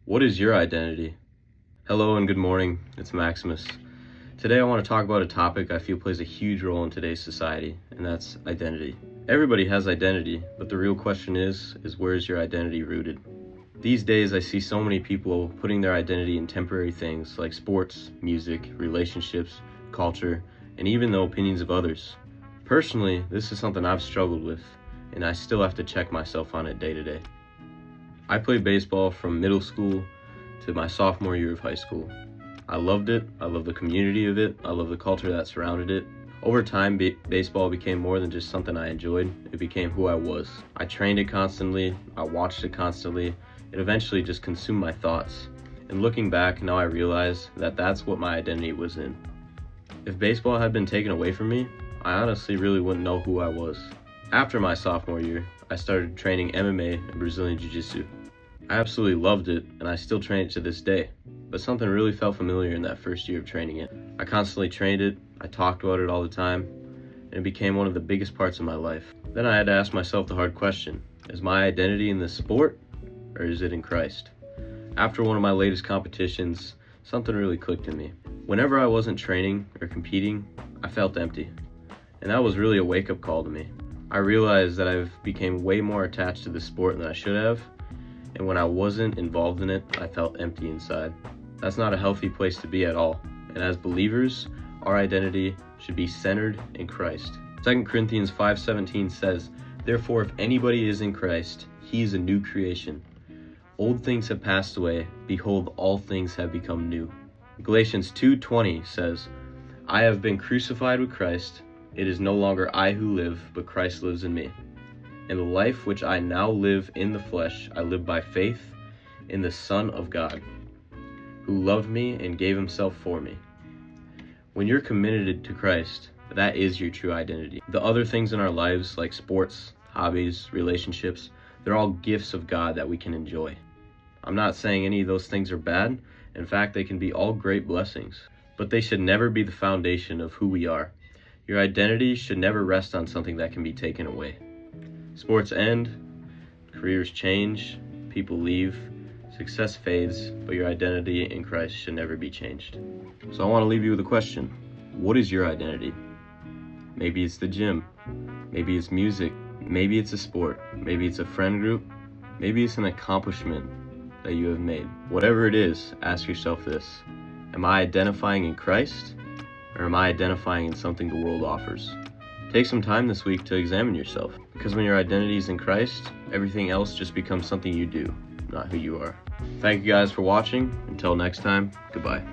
What is your identity? Hello and good morning, it's Maximus. Today I want to talk about a topic I feel plays a huge role in today's society, and that's identity. Everybody has identity, but the real question is where is your identity rooted? These days I see so many people putting their identity in temporary things like sports, music, relationships, culture, and even the opinions of others. Personally, this is something I've struggled with, and I still have to check myself on it day to day. I played baseball from middle school to my sophomore year of high school. I loved it. I love the community of it. I love the culture that surrounded it. Over time, baseball became more than just something I enjoyed. It became who I was. I trained it constantly. I watched it constantly. It eventually just consumed my thoughts. And looking back, now I realize that that's what my identity was in. If baseball had been taken away from me, I honestly really wouldn't know who I was. After my sophomore year, I started training MMA and Brazilian Jiu-Jitsu. I absolutely loved it, and I still train it to this day, but something really felt familiar in that first year of training it. I constantly trained it, I talked about it all the time, and it became one of the biggest parts of my life. Then I had to ask myself the hard question, is my identity in this sport, or is it in Christ? After one of my latest competitions, something really clicked in me. Whenever I wasn't training or competing, I felt empty, and that was really a wake-up call to me. I realized that I've become way more attached to the sport than I should have, and when I wasn't involved in it, I felt empty inside. That's not a healthy place to be at all, and as believers, our identity should be centered in Christ. 2 Corinthians 5:17 says, "Therefore if anybody is in Christ, he is a new creation. Old things have passed away, behold, all things have become new." Galatians 2:20 says, "I have been crucified with Christ. It is no longer I who live, but Christ lives in me. And the life which I now live in the flesh, I live by faith in the Son of God, who loved me and gave himself for me." When you're committed to Christ, that is your true identity. The other things in our lives, like sports, hobbies, relationships, they're all gifts of God that we can enjoy. I'm not saying any of those things are bad. In fact, they can be all great blessings, but they should never be the foundation of who we are. Your identity should never rest on something that can be taken away. Sports end, careers change, people leave, success fades, but your identity in Christ should never be changed. So I want to leave you with a question. What is your identity? Maybe it's the gym, maybe it's music, maybe it's a sport, maybe it's a friend group, maybe it's an accomplishment that you have made. Whatever it is, ask yourself this: am I identifying in Christ, or am I identifying in something the world offers? Take some time this week to examine yourself, because when your identity is in Christ, everything else just becomes something you do, not who you are. Thank you guys for watching. Until next time, goodbye.